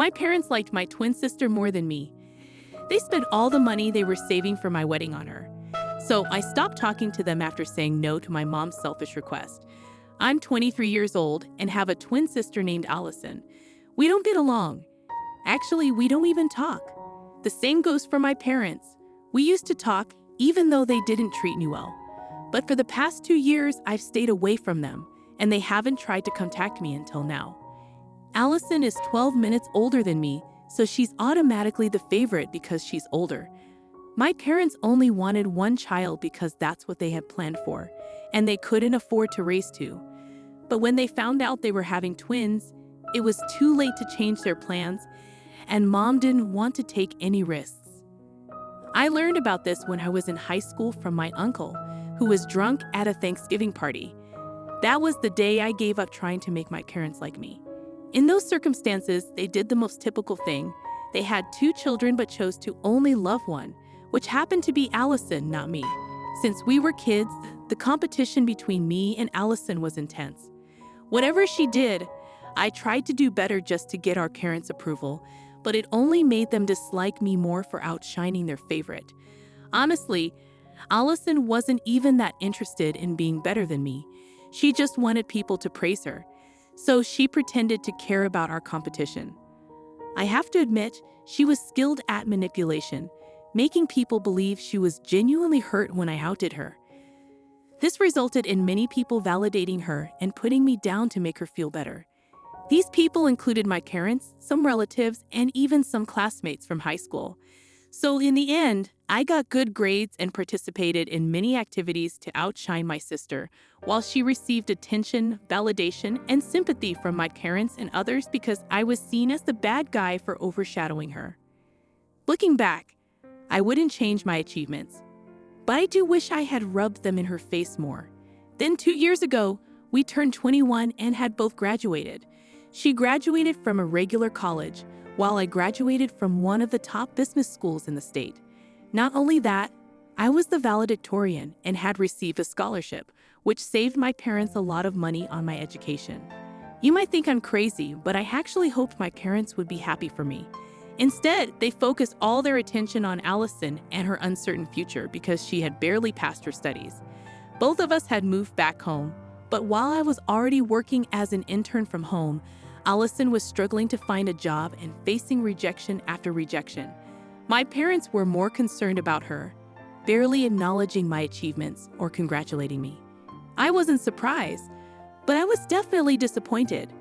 My parents liked my twin sister more than me. They spent all the money they were saving for my wedding on her. So I stopped talking to them after saying no to my mom's selfish request. I'm 23 years old and have a twin sister named Allison. We don't get along. Actually, we don't even talk. The same goes for my parents. We used to talk, even though they didn't treat me well. But for the past 2 years, I've stayed away from them, and they haven't tried to contact me until now. Allison is 12 minutes older than me, so she's automatically the favorite because she's older. My parents only wanted one child because that's what they had planned for, and they couldn't afford to raise two. But when they found out they were having twins, it was too late to change their plans, and Mom didn't want to take any risks. I learned about this when I was in high school from my uncle, who was drunk at a Thanksgiving party. That was the day I gave up trying to make my parents like me. In those circumstances, they did the most typical thing. They had 2 children but chose to only love one, which happened to be Allison, not me. Since we were kids, the competition between me and Allison was intense. Whatever she did, I tried to do better just to get our parents' approval, but it only made them dislike me more for outshining their favorite. Honestly, Allison wasn't even that interested in being better than me. She just wanted people to praise her. So she pretended to care about our competition. I have to admit, she was skilled at manipulation, making people believe she was genuinely hurt when I outed her. This resulted in many people validating her and putting me down to make her feel better. These people included my parents, some relatives, and even some classmates from high school. So in the end, I got good grades and participated in many activities to outshine my sister, while she received attention, validation, and sympathy from my parents and others because I was seen as the bad guy for overshadowing her. Looking back, I wouldn't change my achievements, but I do wish I had rubbed them in her face more. Then 2 years ago, we turned 21 and had both graduated. She graduated from a regular college, while I graduated from one of the top business schools in the state. Not only that, I was the valedictorian and had received a scholarship, which saved my parents a lot of money on my education. You might think I'm crazy, but I actually hoped my parents would be happy for me. Instead, they focused all their attention on Allison and her uncertain future because she had barely passed her studies. Both of us had moved back home, but while I was already working as an intern from home, Allison was struggling to find a job and facing rejection after rejection. My parents were more concerned about her, barely acknowledging my achievements or congratulating me. I wasn't surprised, but I was definitely disappointed.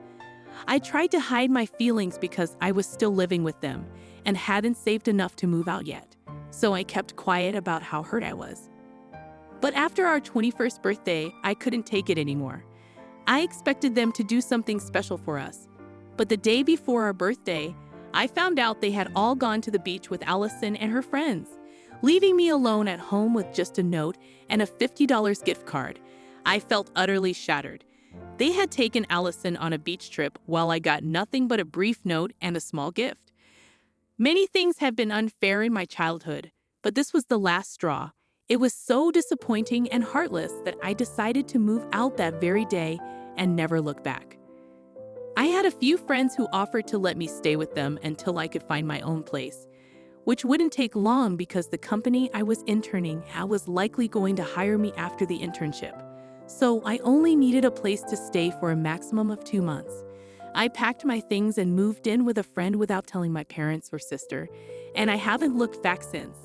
I tried to hide my feelings because I was still living with them and hadn't saved enough to move out yet, so I kept quiet about how hurt I was. But after our 21st birthday, I couldn't take it anymore. I expected them to do something special for us. But the day before our birthday, I found out they had all gone to the beach with Allison and her friends, leaving me alone at home with just a note and a $50 gift card. I felt utterly shattered. They had taken Allison on a beach trip while I got nothing but a brief note and a small gift. Many things have been unfair in my childhood, but this was the last straw. It was so disappointing and heartless that I decided to move out that very day and never look back. I had a few friends who offered to let me stay with them until I could find my own place, which wouldn't take long because the company I was interning at was likely going to hire me after the internship. So I only needed a place to stay for a maximum of 2 months. I packed my things and moved in with a friend without telling my parents or sister, and I haven't looked back since.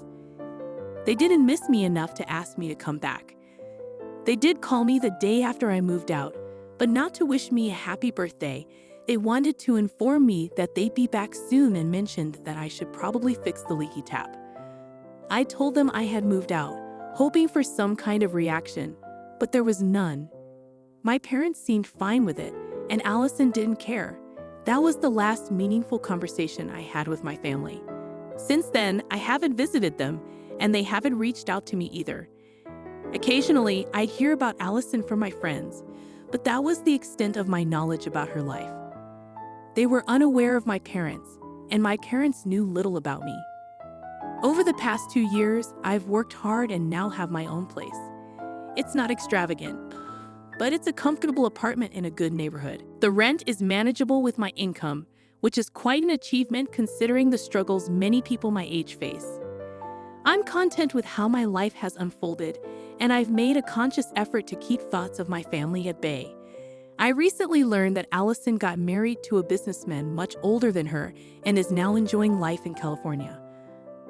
They didn't miss me enough to ask me to come back. They did call me the day after I moved out, but not to wish me a happy birthday. They wanted to inform me that they'd be back soon and mentioned that I should probably fix the leaky tap. I told them I had moved out, hoping for some kind of reaction, but there was none. My parents seemed fine with it, and Allison didn't care. That was the last meaningful conversation I had with my family. Since then, I haven't visited them, and they haven't reached out to me either. Occasionally, I'd hear about Allison from my friends, but that was the extent of my knowledge about her life. They were unaware of my parents, and my parents knew little about me. Over the past 2 years, I've worked hard and now have my own place. It's not extravagant, but it's a comfortable apartment in a good neighborhood. The rent is manageable with my income, which is quite an achievement considering the struggles many people my age face. I'm content with how my life has unfolded, and I've made a conscious effort to keep thoughts of my family at bay. I recently learned that Allison got married to a businessman much older than her and is now enjoying life in California.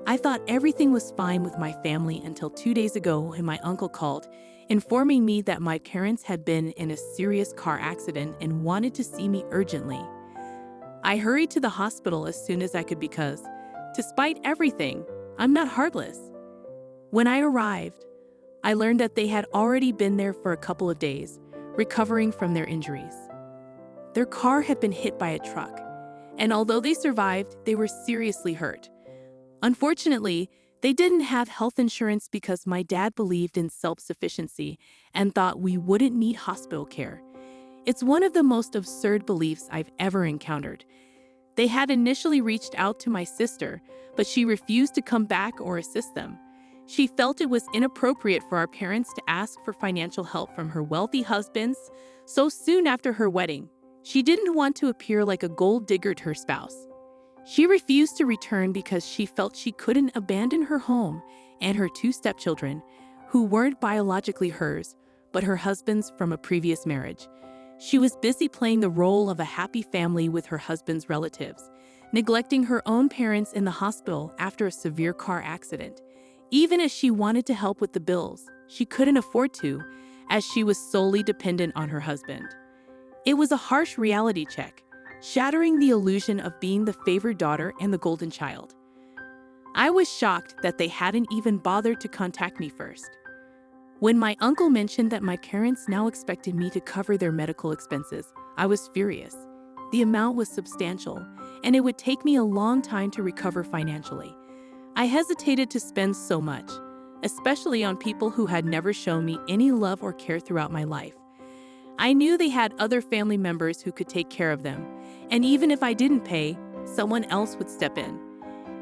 I thought everything was fine with my family until 2 days ago when my uncle called, informing me that my parents had been in a serious car accident and wanted to see me urgently. I hurried to the hospital as soon as I could because, despite everything, I'm not heartless. When I arrived, I learned that they had already been there for a couple of days, recovering from their injuries. Their car had been hit by a truck, and although they survived, they were seriously hurt. Unfortunately, they didn't have health insurance because my dad believed in self-sufficiency and thought we wouldn't need hospital care. It's one of the most absurd beliefs I've ever encountered. They had initially reached out to my sister, but she refused to come back or assist them. She felt it was inappropriate for our parents to ask for financial help from her wealthy husbands so soon after her wedding. She didn't want to appear like a gold digger to her spouse. She refused to return because she felt she couldn't abandon her home and her 2 stepchildren, who weren't biologically hers, but her husband's from a previous marriage. She was busy playing the role of a happy family with her husband's relatives, neglecting her own parents in the hospital after a severe car accident. Even as she wanted to help with the bills, she couldn't afford to, as she was solely dependent on her husband. It was a harsh reality check, shattering the illusion of being the favored daughter and the golden child. I was shocked that they hadn't even bothered to contact me first. When my uncle mentioned that my parents now expected me to cover their medical expenses, I was furious. The amount was substantial, and it would take me a long time to recover financially. I hesitated to spend so much, especially on people who had never shown me any love or care throughout my life. I knew they had other family members who could take care of them, and even if I didn't pay, someone else would step in.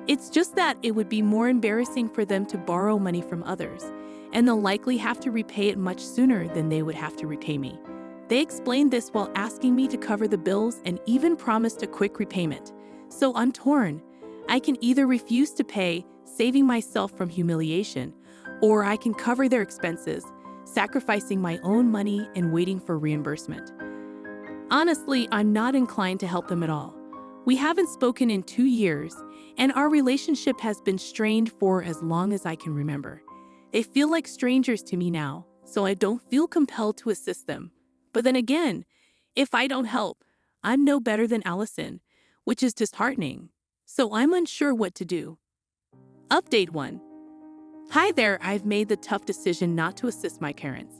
It's just that it would be more embarrassing for them to borrow money from others, and they'll likely have to repay it much sooner than they would have to repay me. They explained this while asking me to cover the bills and even promised a quick repayment. So I'm torn. I can either refuse to pay, saving myself from humiliation, or I can cover their expenses, sacrificing my own money and waiting for reimbursement. Honestly, I'm not inclined to help them at all. We haven't spoken in 2 years, and our relationship has been strained for as long as I can remember. They feel like strangers to me now, so I don't feel compelled to assist them. But then again, if I don't help, I'm no better than Allison, which is disheartening. So I'm unsure what to do. Update 1. Hi there, I've made the tough decision not to assist my parents.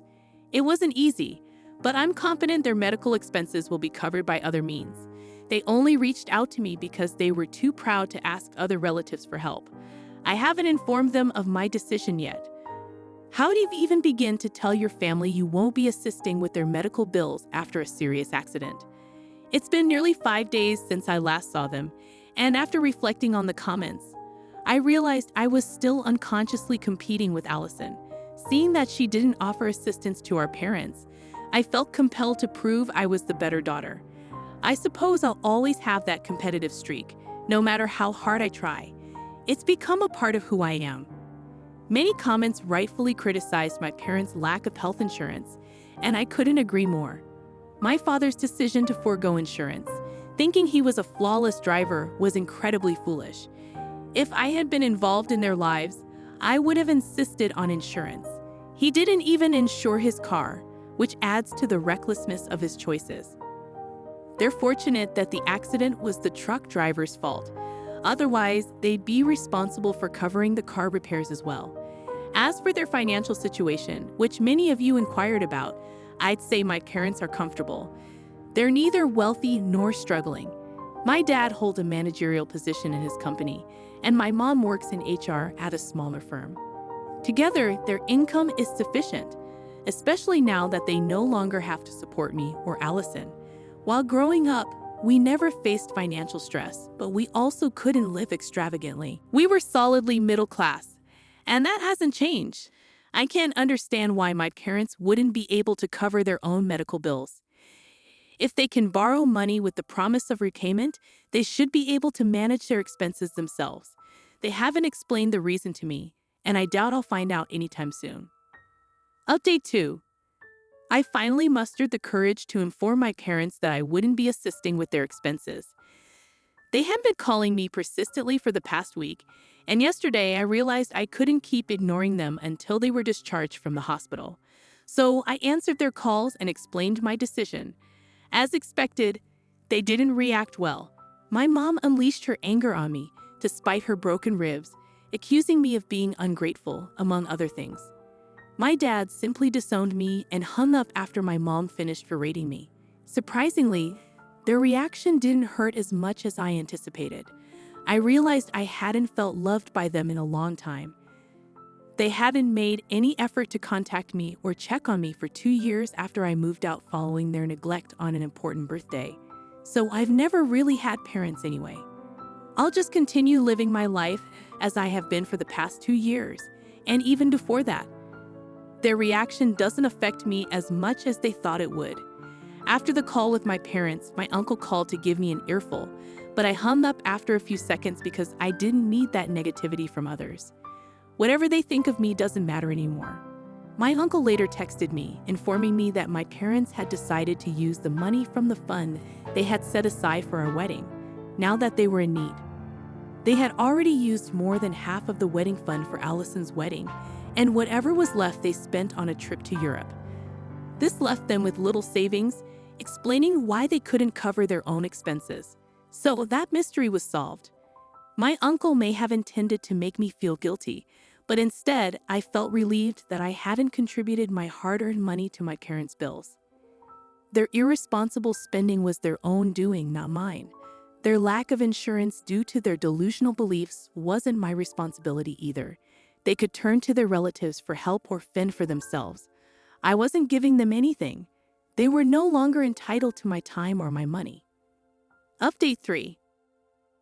It wasn't easy, but I'm confident their medical expenses will be covered by other means. They only reached out to me because they were too proud to ask other relatives for help. I haven't informed them of my decision yet. How do you even begin to tell your family you won't be assisting with their medical bills after a serious accident? It's been nearly 5 days since I last saw them, and after reflecting on the comments, I realized I was still unconsciously competing with Allison. Seeing that she didn't offer assistance to our parents, I felt compelled to prove I was the better daughter. I suppose I'll always have that competitive streak, no matter how hard I try. It's become a part of who I am. Many comments rightfully criticized my parents' lack of health insurance, and I couldn't agree more. My father's decision to forego insurance, thinking he was a flawless driver, was incredibly foolish. If I had been involved in their lives, I would have insisted on insurance. He didn't even insure his car, which adds to the recklessness of his choices. They're fortunate that the accident was the truck driver's fault. Otherwise, they'd be responsible for covering the car repairs as well. As for their financial situation, which many of you inquired about, I'd say my parents are comfortable. They're neither wealthy nor struggling. My dad holds a managerial position in his company, and my mom works in HR at a smaller firm. Together, their income is sufficient, especially now that they no longer have to support me or Allison. While growing up, we never faced financial stress, but we also couldn't live extravagantly. We were solidly middle class, and that hasn't changed. I can't understand why my parents wouldn't be able to cover their own medical bills. If they can borrow money with the promise of repayment, they should be able to manage their expenses themselves. They haven't explained the reason to me, and I doubt I'll find out anytime soon. Update 2. I finally mustered the courage to inform my parents that I wouldn't be assisting with their expenses. They had been calling me persistently for the past week, and yesterday I realized I couldn't keep ignoring them until they were discharged from the hospital. So I answered their calls and explained my decision. As expected, they didn't react well. My mom unleashed her anger on me to spite her broken ribs, accusing me of being ungrateful, among other things. My dad simply disowned me and hung up after my mom finished berating me. Surprisingly, their reaction didn't hurt as much as I anticipated. I realized I hadn't felt loved by them in a long time. They hadn't made any effort to contact me or check on me for 2 years after I moved out following their neglect on an important birthday. So I've never really had parents anyway. I'll just continue living my life as I have been for the past 2 years, and even before that. Their reaction doesn't affect me as much as they thought it would. After the call with my parents, my uncle called to give me an earful, but I hung up after a few seconds because I didn't need that negativity from others. Whatever they think of me doesn't matter anymore. My uncle later texted me, informing me that my parents had decided to use the money from the fund they had set aside for our wedding, now that they were in need. They had already used more than half of the wedding fund for Allison's wedding, and whatever was left they spent on a trip to Europe. This left them with little savings, explaining why they couldn't cover their own expenses. So that mystery was solved. My uncle may have intended to make me feel guilty, but instead I felt relieved that I hadn't contributed my hard-earned money to my parents' bills. Their irresponsible spending was their own doing, not mine. Their lack of insurance due to their delusional beliefs wasn't my responsibility either. They could turn to their relatives for help or fend for themselves. I wasn't giving them anything. They were no longer entitled to my time or my money. Update 3.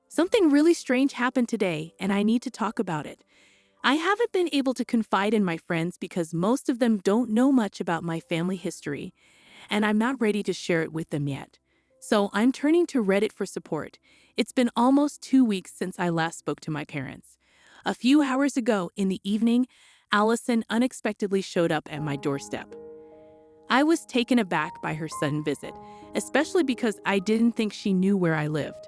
Something really strange happened today, and I need to talk about it. I haven't been able to confide in my friends because most of them don't know much about my family history, and I'm not ready to share it with them yet. So I'm turning to Reddit for support. It's been almost 2 weeks since I last spoke to my parents. A few hours ago in the evening, Allison unexpectedly showed up at my doorstep. I was taken aback by her sudden visit, especially because I didn't think she knew where I lived.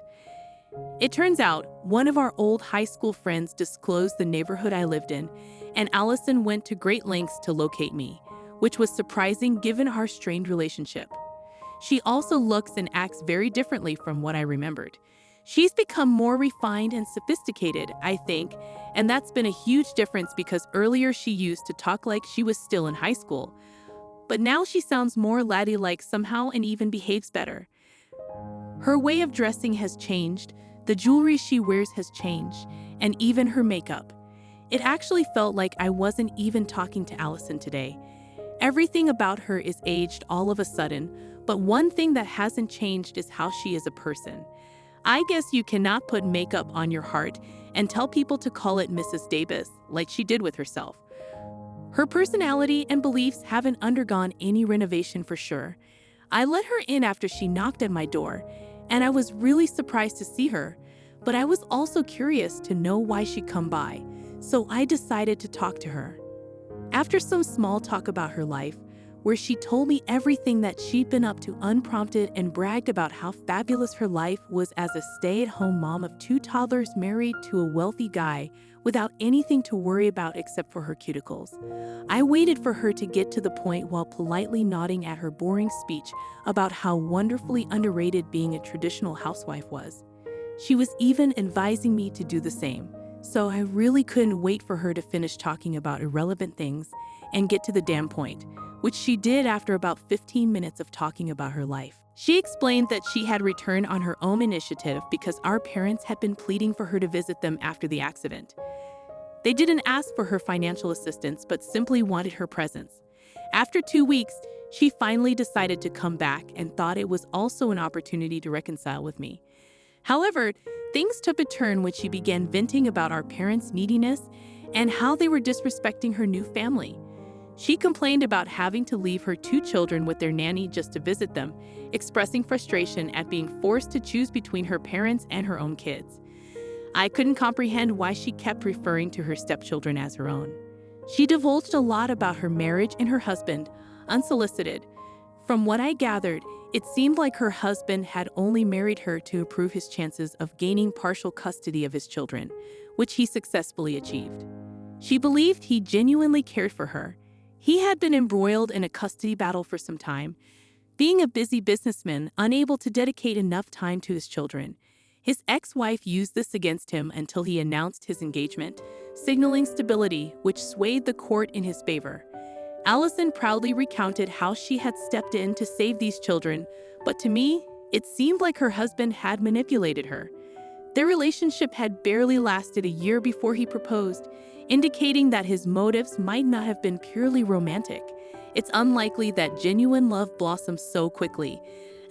It turns out one of our old high school friends disclosed the neighborhood I lived in, and Allison went to great lengths to locate me, which was surprising given our strained relationship. She also looks and acts very differently from what I remembered. She's become more refined and sophisticated, I think, and that's been a huge difference because earlier she used to talk like she was still in high school. But now she sounds more laddie-like somehow and even behaves better. Her way of dressing has changed, the jewelry she wears has changed, and even her makeup. It actually felt like I wasn't even talking to Allison today. Everything about her is aged all of a sudden, but one thing that hasn't changed is how she is a person. I guess you cannot put makeup on your heart and tell people to call it Mrs. Davis, like she did with herself. Her personality and beliefs haven't undergone any renovation for sure. I let her in after she knocked at my door, and I was really surprised to see her, but I was also curious to know why she'd come by, so I decided to talk to her. After some small talk about her life, where she told me everything that she'd been up to unprompted and bragged about how fabulous her life was as a stay-at-home mom of 2 toddlers married to a wealthy guy without anything to worry about except for her cuticles. I waited for her to get to the point while politely nodding at her boring speech about how wonderfully underrated being a traditional housewife was. She was even advising me to do the same, so I really couldn't wait for her to finish talking about irrelevant things and get to the damn point, which she did after about 15 minutes of talking about her life. She explained that she had returned on her own initiative because our parents had been pleading for her to visit them after the accident. They didn't ask for her financial assistance, but simply wanted her presence. After 2 weeks, she finally decided to come back and thought it was also an opportunity to reconcile with me. However, things took a turn when she began venting about our parents' neediness and how they were disrespecting her new family. She complained about having to leave her two children with their nanny just to visit them, expressing frustration at being forced to choose between her parents and her own kids. I couldn't comprehend why she kept referring to her stepchildren as her own. She divulged a lot about her marriage and her husband, unsolicited. From what I gathered, it seemed like her husband had only married her to improve his chances of gaining partial custody of his children, which he successfully achieved. She believed he genuinely cared for her. He had been embroiled in a custody battle for some time, being a busy businessman unable to dedicate enough time to his children. His ex-wife used this against him until he announced his engagement, signaling stability, which swayed the court in his favor. Allison proudly recounted how she had stepped in to save these children, but to me, it seemed like her husband had manipulated her. Their relationship had barely lasted a year before he proposed, indicating that his motives might not have been purely romantic. It's unlikely that genuine love blossoms so quickly,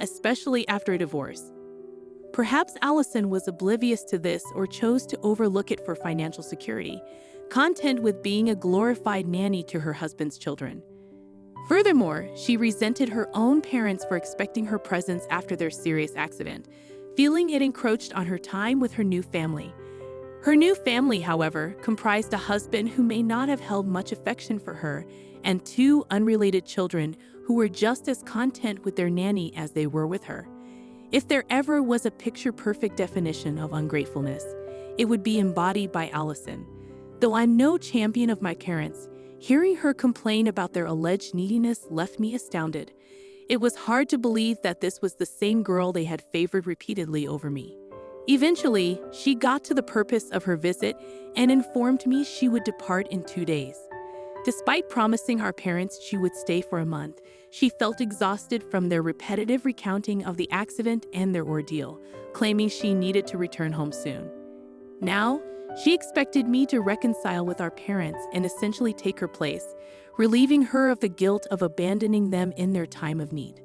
especially after a divorce. Perhaps Allison was oblivious to this or chose to overlook it for financial security, content with being a glorified nanny to her husband's children. Furthermore, she resented her own parents for expecting her presence after their serious accident, feeling it encroached on her time with her new family. Her new family, however, comprised a husband who may not have held much affection for her and two unrelated children who were just as content with their nanny as they were with her. If there ever was a picture-perfect definition of ungratefulness, it would be embodied by Allison. Though I'm no champion of my parents, hearing her complain about their alleged neediness left me astounded. It was hard to believe that this was the same girl they had favored repeatedly over me. Eventually, she got to the purpose of her visit and informed me she would depart in 2 days. Despite promising our parents she would stay for a month, she felt exhausted from their repetitive recounting of the accident and their ordeal, claiming she needed to return home soon. Now, she expected me to reconcile with our parents and essentially take her place, relieving her of the guilt of abandoning them in their time of need.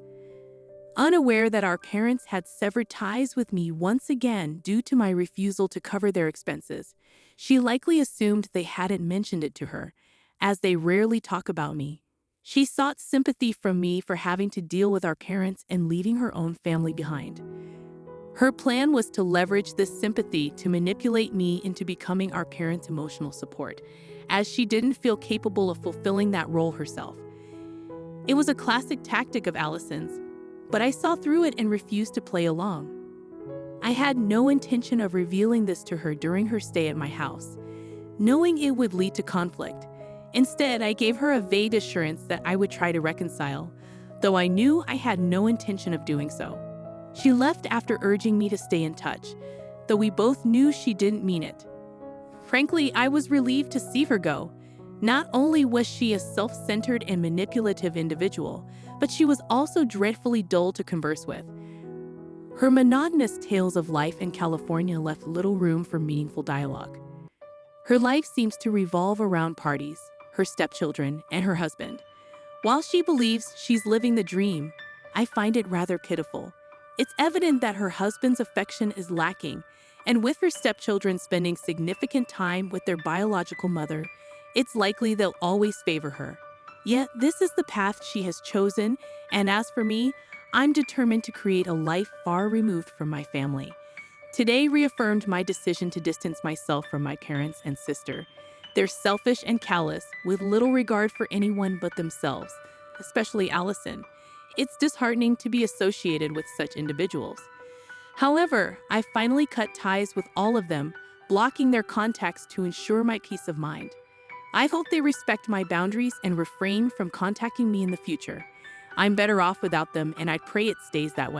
Unaware that our parents had severed ties with me once again due to my refusal to cover their expenses, she likely assumed they hadn't mentioned it to her, as they rarely talk about me. She sought sympathy from me for having to deal with our parents and leaving her own family behind. Her plan was to leverage this sympathy to manipulate me into becoming our parents' emotional support, as she didn't feel capable of fulfilling that role herself. It was a classic tactic of Allison's, but I saw through it and refused to play along. I had no intention of revealing this to her during her stay at my house, knowing it would lead to conflict. Instead, I gave her a vague assurance that I would try to reconcile, though I knew I had no intention of doing so. She left after urging me to stay in touch, though we both knew she didn't mean it. Frankly, I was relieved to see her go. Not only was she a self-centered and manipulative individual, but she was also dreadfully dull to converse with. Her monotonous tales of life in California left little room for meaningful dialogue. Her life seems to revolve around parties, her stepchildren, and her husband. While she believes she's living the dream, I find it rather pitiful. It's evident that her husband's affection is lacking, and with her stepchildren spending significant time with their biological mother, it's likely they'll always favor her. Yet this is the path she has chosen, and as for me, I'm determined to create a life far removed from my family. Today reaffirmed my decision to distance myself from my parents and sister. They're selfish and callous, with little regard for anyone but themselves, especially Allison. It's disheartening to be associated with such individuals. However, I finally cut ties with all of them, blocking their contacts to ensure my peace of mind. I hope they respect my boundaries and refrain from contacting me in the future. I'm better off without them, and I pray it stays that way.